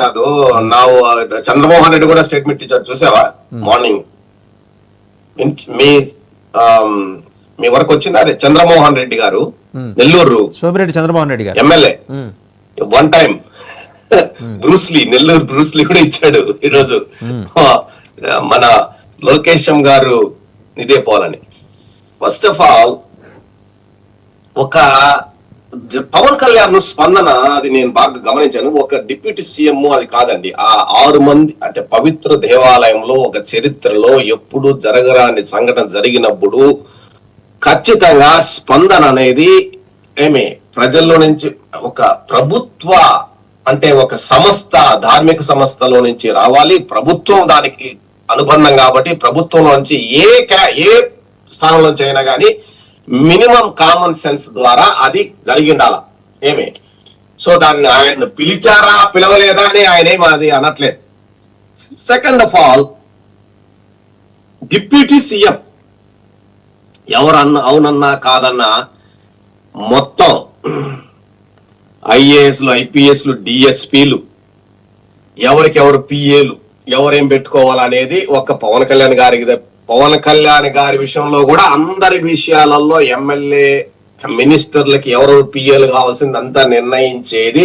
కాదు నా చంద్రమోహన్ రెడ్డి కూడా స్టేట్మెంట్ ఇచ్చారు చూసావా మార్నింగ్. మీ మీ వరకు వచ్చింది అదే చంద్రమోహన్ రెడ్డి గారు నెల్లూరు సోమిరెడ్డి చంద్రమోహన్ రెడ్డి గారు MLA one time Bruce Lee Nellore Bruce Lee కూడా ఇచ్చాడు ఈరోజు మన లోకేశం గారు ఇదే పోవాలని. ఫస్ట్ ఆఫ్ ఆల్ ఒక పవన్ కళ్యాణ్ స్పందన అది నేను బాగా గమనించాను. ఒక డిప్యూటీ సీఎం అది కాదండి, ఆ 6 మంది అంటే పవిత్ర దేవాలయంలో ఒక చరిత్రలో ఎప్పుడు జరగరాని సంఘటన జరిగినప్పుడు ఖచ్చితంగా స్పందన అనేది ప్రజల్లో నుంచి ఒక ప్రభుత్వ అంటే ఒక సంస్థ ధార్మిక సంస్థలో నుంచి రావాలి. ప్రభుత్వం దానికి అనుబంధం కాబట్టి ప్రభుత్వంలో నుంచి ఏ స్థానంలోంచి అయినా కానీ మినిమం కామన్ సెన్స్ ద్వారా అది జరిగి ఉండాల. సో దాన్ని ఆయన పిలిచారా పిలవలేదా అని ఆయన అది అనట్లేదు. Second of all deputy CM ఎవరన్నా అవునన్నా కాదన్నా మొత్తం ఐఏఎస్లు ఐపీఎస్లు డిఎస్పీలు ఎవరికెవరు పిఏలు ఎవరేం పెట్టుకోవాలనేది ఒక పవన్ కళ్యాణ్ గారి విషయంలో కూడా అందరి విషయాలలో ఎమ్మెల్యే మినిస్టర్లకి ఎవరు పిఏలు కావాల్సిందంతా నిర్ణయించేది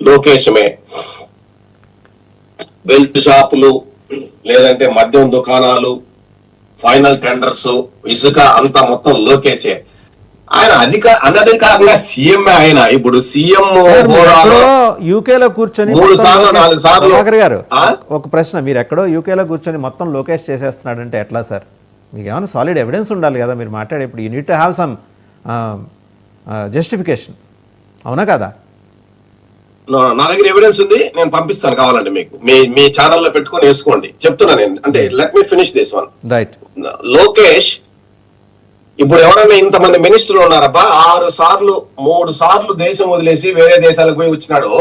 లోకేశమే. బెల్ట్ షాపులు లేదంటే మద్యం దుకాణాలు ఫైనల్ టెండర్స్ ఇసుక అంతా మొత్తం లోకేశే. ఆయన అనధికారంగా సీఎం. ఆయన ఇప్పుడు సీఎం యూకేలో కూర్చొని 3 సార్లు 4 సార్లు గారు ఒక ప్రశ్న, మీరు ఎక్కడో యూకేలో కూర్చొని మొత్తం లోకేష్ చేసేస్తున్నాడంటే ఎట్లా సార్? మీకు ఏమైనా సాలిడ్ ఎవిడెన్స్ ఉండాలి కదా మీరు మాట్లాడేప్పుడు. You need to have some justification, అవునా కదా? నా దగ్గర ఎవిడెన్స్ ఉంది, నేను పంపిస్తాను కావాలంటే మీకు. మీ ఛానల్లో పెట్టుకొని వేసుకోండి. చెప్తున్నా నేను, అంటే let me finish this one. Right. Lokesh ఇప్పుడు ఎవరైనా ఇంతమంది మినిస్టర్లు ఉన్నారబ్బా, 6 సార్లు 3 సార్లు దేశం వదిలేసి వేరే దేశాలకు పోయి వచ్చినాడు.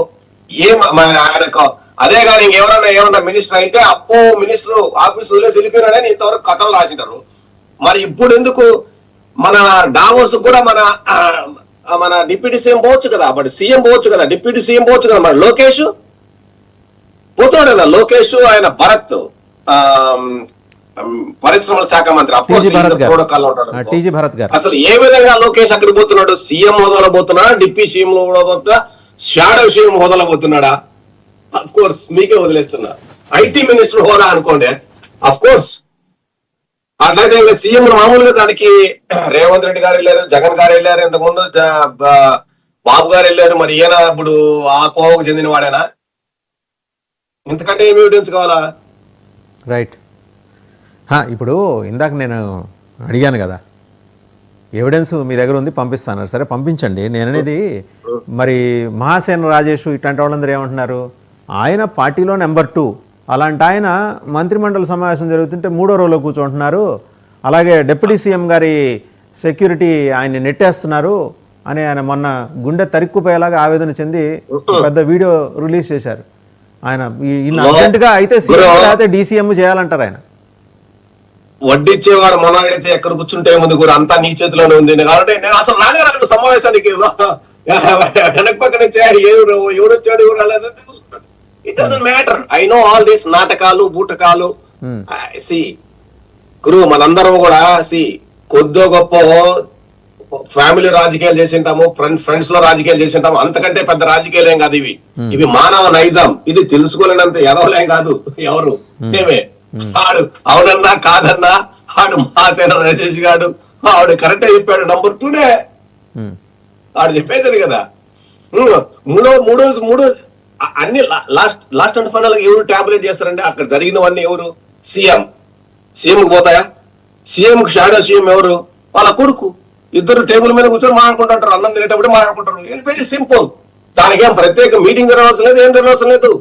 ఆయనకు అదే కానీ ఇంకెవరైనా ఏమన్నా మినిస్టర్ అయితే అప్పో మినిస్టర్ ఆఫీస్ వదిలేసి వెళ్ళిపోయినాడని ఇంతవరకు కథలు రాసింటారు. మరి ఇప్పుడు ఎందుకు మన డావోస్ కూడా మన డిప్యూటీ సీఎం పోవచ్చు కదా, బట్ సీఎం పోవచ్చు కదా, డిప్యూటీ సీఎం పోవచ్చు కదా. మరి లోకేష్ పోతున్నాడు కదా. లోకేష్ ఆయన భరత్ పరిశ్రమల శాఖ మంత్రి ప్రోటోకాల్ ఉంటాడు. అసలు ఏ విధంగా లోకేష్ అక్కడికి పోతున్నాడు? సీఎం హోదాలో పోతున్నాడా, డిప్యూటీ సీఎం పోతున్నా, షాడో సీఎం హోదాలో పోతున్నాడా? అఫ్ కోర్స్ మీకే వదిలేస్తున్నా. ఐటీ మినిస్టర్ హోదా అనుకోండి, అఫ్ కోర్స్. అట్లయితే ఇంకా సీఎం మామూలుగా దానికి రేవంత్ రెడ్డి గారు వెళ్ళారు, జగన్ గారు వెళ్ళారు, ఇంతకుముందు బాబు గారు వెళ్ళారు. మరి ఈయన ఇప్పుడు ఆ కోవకు చెందిన వాడేనా? ఇంతకంటే ఏమి ఎవిడెన్స్ కావాలా? రైట్. ఇప్పుడు ఇందాక నేను అడిగాను కదా, ఎవిడెన్స్ మీ దగ్గర ఉంది పంపిస్తాను. సరే పంపించండి. నేను అనేది మరి మహాసేన రాజేష్ ఇట్లాంటి వాళ్ళందరూ ఏమంటున్నారు, ఆయన పార్టీలో నెంబర్ 2, అలాంటి ఆయన మంత్రిమండలి సమావేశం జరుగుతుంటే 3వ రోలో కూర్చుంటున్నారు, అలాగే డిప్యూటీ సీఎం గారి సెక్యూరిటీ ఆయన్ని నెట్టేస్తున్నారు అని ఆయన మొన్న గుండె తరిక్కుపోయేలాగా ఆవేదన చెంది పెద్ద వీడియో రిలీజ్ చేశారు. ఆయన అర్జెంటుగా అయితే సీఎం అయితే డీసీఎం చేయాలంటారు. ఆయన వడ్డిచ్చేవాడు మనవాడైతే ఎక్కడ కూర్చుంటే ముందు కూడా అంతా నీ చేతిలోనే ఉంది కాబట్టి నేను అసలు రాను సమావేశానికి వెనక పక్క నుంచి ఎవడొచ్చాడు ఎవరు రాలేదు. It doesn't matter. I know all these నాటకాలు బూటకాలు. మనందరం కూడా కొద్దో గొప్ప ఫ్యామిలీ రాజకీయాలు చేసి ఉంటాము, ఫ్రెండ్స్ లో రాజకీయాలు చేసి ఉంటాము. అంతకంటే పెద్ద రాజకీయాలేం కాదు ఇవి. ఇవి మానవ నైజం. ఇది తెలుసుకోలేనంత ఎదవలేం కాదు ఎవరు. ఆడు అవునన్నా కాదన్నా ఆడు మహాసేన రాజేష్ గాడు ఆవిడ కరెక్ట్ చెప్పాడు. నంబర్ 2నే ఆడు చెప్పేసాడు కదా. మూడో అన్ని లాస్ట్ అండ్ ఫైనల్ ఎవరు టాబ్లెట్ చేస్తారంటే అక్కడ జరిగినవన్నీ ఎవరు? సీఎం పోతాయా? సీఎం కు షాడో సీఎం ఎవరు? వాళ్ళ కొడుకు. ఇద్దరు టేబుల్ మీద కూర్చొని మాట్లాడుకుంటారు, అన్నం తినేటప్పుడు మాట్లాడుకుంటారు. Very simple. దానికి ఏం ప్రత్యేక మీటింగ్ జరగవలసిన లేదు, ఏం జరగవలసిన లేదు.